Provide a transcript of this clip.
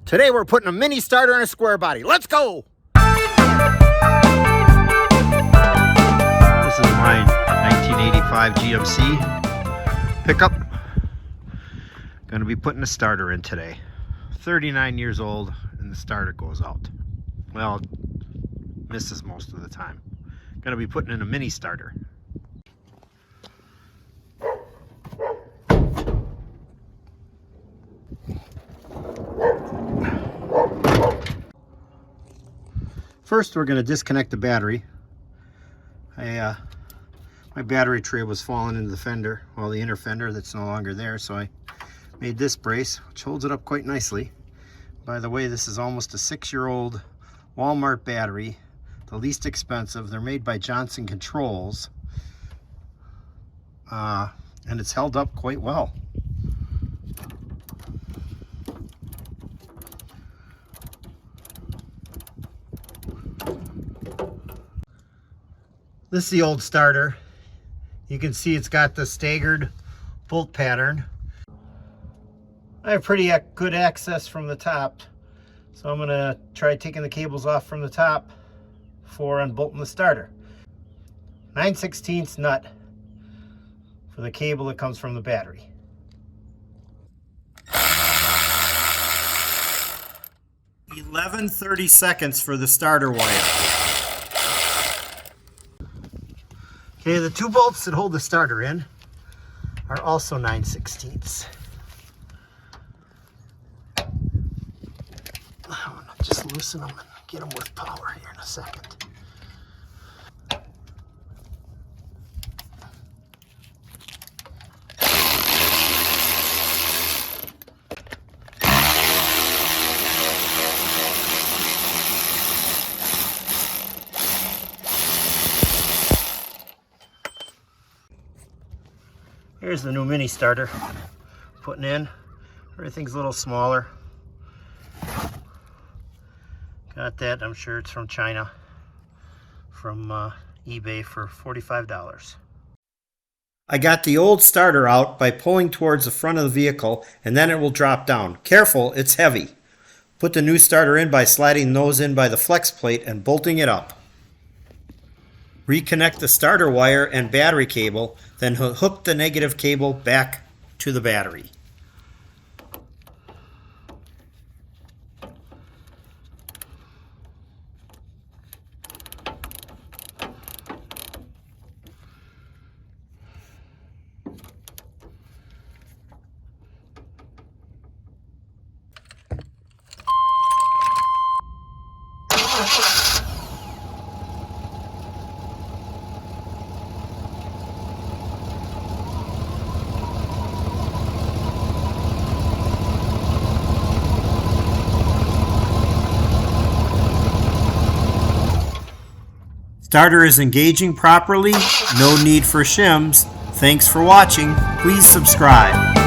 Today we're putting a mini starter in a square body. Let's go! This is my 1985 GMC pickup. Going to be putting a starter in today. 39 years old and the starter goes out. Well, misses most of the time. Going to be putting in a mini starter. First, we're going to disconnect the battery. My battery tray was falling into the fender, well, the inner fender that's no longer there, so I made this brace, which holds it up quite nicely. By the way, this is almost a 6-year-old Walmart battery, the least expensive. They're made by Johnson Controls, and it's held up quite well. This is the old starter. You can see it's got the staggered bolt pattern. I have pretty good access from the top, so I'm going to try taking the cables off from the top before unbolting the starter. 9/16 nut for the cable that comes from the battery. $11.30 for the starter wire. Okay, the 2 bolts that hold the starter in are also 9/16. I'm gonna just loosen them and get them with power here in a second. Here's the new mini starter putting in. Everything's a little smaller. Got that, I'm sure it's from China, from eBay for $45. I got the old starter out by pulling towards the front of the vehicle, and then it will drop down. Careful, it's heavy. Put the new starter in by sliding the nose in by the flex plate and bolting it up. Reconnect the starter wire and battery cable, then hook the negative cable back to the battery. Starter is engaging properly, no need for shims. Thanks for watching. Please subscribe.